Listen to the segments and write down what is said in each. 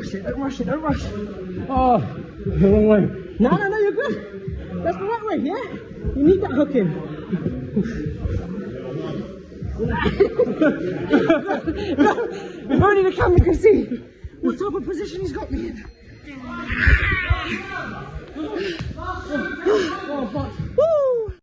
rush it, don't rush it, don't rush. Oh, the wrong way. No, you're good. That's the right way, yeah? You need that hook in. If only the camera can see what type of position he's got me in. Oh, fuck. Woo!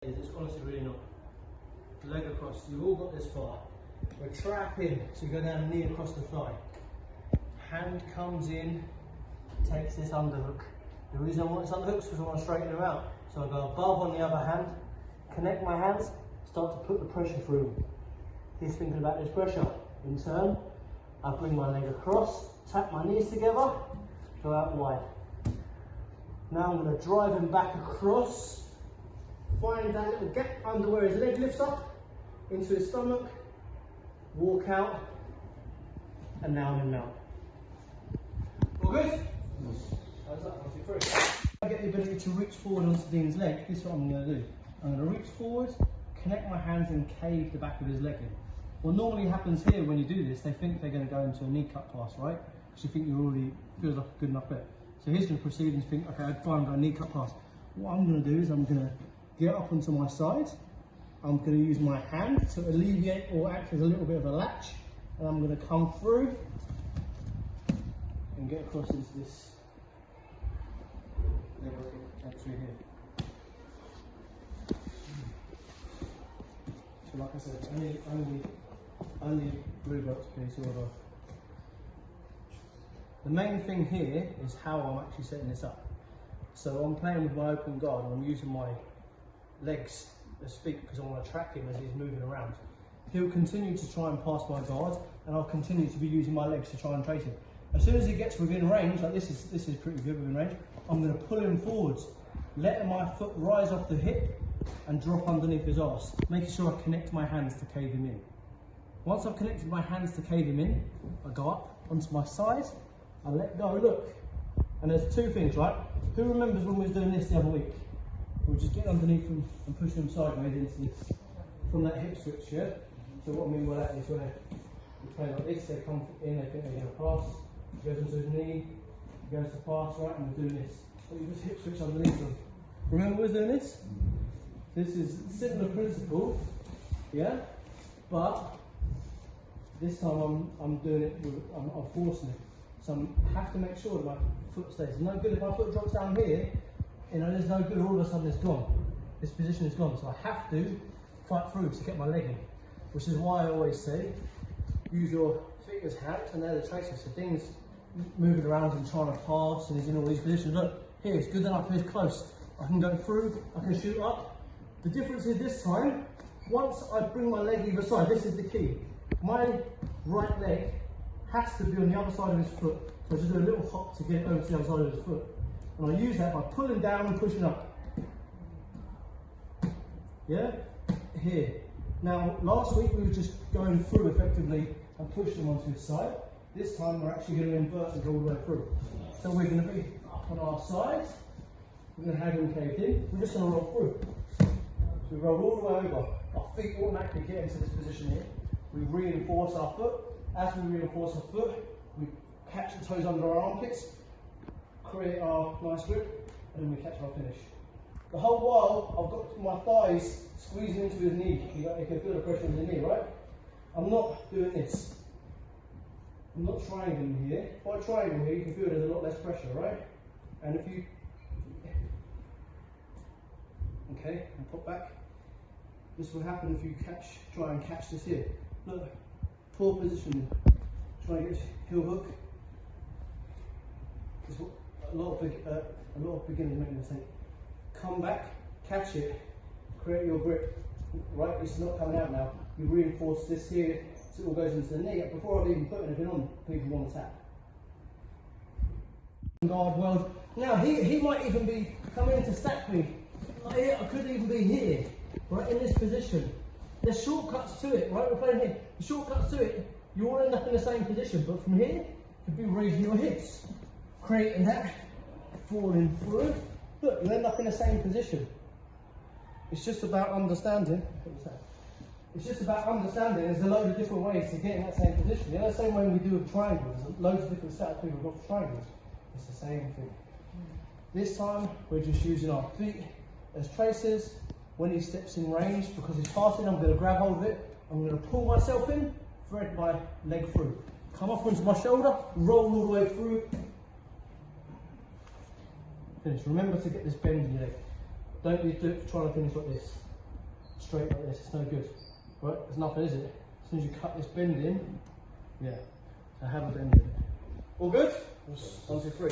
It's honestly really not. Leg across, you've all got this far. We're trapping, so you go down knee across the thigh. Hand comes in, takes this underhook. The reason I want this underhook is because I want to straighten them out. So I go above on the other hand, connect my hands, start to put the pressure through. He's thinking about this pressure. In turn, I bring my leg across, tap my knees together, go out wide. Now I'm going to drive him back across. Find that little gap under where his leg lifts up into his stomach, walk out, and now I'm in mount. All good? Yes. How's that? 1, 2, 3. I get the ability to reach forward onto Dean's leg. This is what I'm going to do. I'm going to reach forward, connect my hands, and cave the back of his leg in. What normally happens here when you do this, they think they're going to go into a knee cut pass, right? Because you think you already feels like a good enough bet. So he's going to proceed and think, okay, fine, I've got a knee cut pass. What I'm going to do is I'm going to get up onto my side. I'm going to use my hand to alleviate or act as a little bit of a latch, and I'm going to come through and get across into this entry here. So like I said, only blue belts piece order. The main thing here is how I'm actually setting this up. So I'm playing with my open guard and I'm using my legs as feet because I want to track him as he's moving around. He'll continue to try and pass my guard and I'll continue to be using my legs to try and trace him. As soon as he gets within range, like this is pretty good within range, I'm going to pull him forwards, letting my foot rise off the hip and drop underneath his arse, making sure I connect my hands to cave him in. Once I've connected my hands to cave him in, I go up onto my side, I let go, look. And there's two things, right? Who remembers when we was doing this the other week? We were just getting underneath him and pushing him sideways into this, from that hip switch, yeah? So what I mean by that is when we play like this, they come in, they think they're going to pass, he goes into his knee, he goes to pass, right, and we're doing this. But you just hip switch underneath them. Remember we was doing this? This is a similar principle, yeah? But this time I'm doing it, I'm forcing it. So I have to make sure that my foot stays. It's no good if my foot drops down here, you know, there's no good, all of a sudden it's gone. This position is gone. So I have to fight through to get my leg in, which is why I always say, use your feet as hands and they're the tracers. So Dean's moving around and trying to pass and he's in all these positions. Look, here, it's good enough, here's close. I can go through, I can shoot up. The difference is this time, once I bring my leg either side, this is the key. My right leg has to be on the other side of his foot. So I just do a little hop to get over to the other side of his foot. And I use that by pulling down and pushing up. Yeah? Here. Now, last week we were just going through effectively and pushing him onto his side. This time we're actually going to invert and go all the way through. So we're going to be up on our side. We're going to have him caved in. We're just going to roll through. So we roll all the way over. Our feet automatically get into this position here. We reinforce our foot. As we reinforce our foot, we catch the toes under our armpits, create our nice grip, and then we catch our finish. The whole while, I've got my thighs squeezing into his knee. You can feel the pressure in the knee, right? I'm not doing this. I'm not triangling here. If I triangle here, you can feel there's a lot less pressure, right? And if you... Okay, and pop back. This will happen if you try and catch this here. Look, poor positioning. Try and get heel hook. It's what a lot of beginners make a mistake. Come back, catch it, create your grip. Right, it's not coming out now. You reinforce this here so it all goes into the knee. Before I've even put anything on, people want to tap. guard world. Now he might even be coming in to stack me. Like here, I could even be here, right in this position. There's shortcuts to it, right? We're playing here. The shortcuts to it, you all end up in the same position, but from here, you could be raising your hips, creating that, falling through. Look, you end up in the same position. It's just about understanding. It's just about understanding there's a load of different ways to get in that same position. You know, the same way we do with triangles, there's loads of different setups people got for triangles. It's the same thing. This time, we're just using our feet as tracers. When he steps in range, because he's passing, I'm going to grab hold of it. I'm going to pull myself in, thread my leg through. Come up onto my shoulder, roll all the way through. Finish. Remember to get this bend in your leg. Don't be trying to finish like this. Straight like this, it's no good. Right, there's nothing, is it? As soon as you cut this bend in, yeah, I have a bend in it. All good? 1, 2, 3.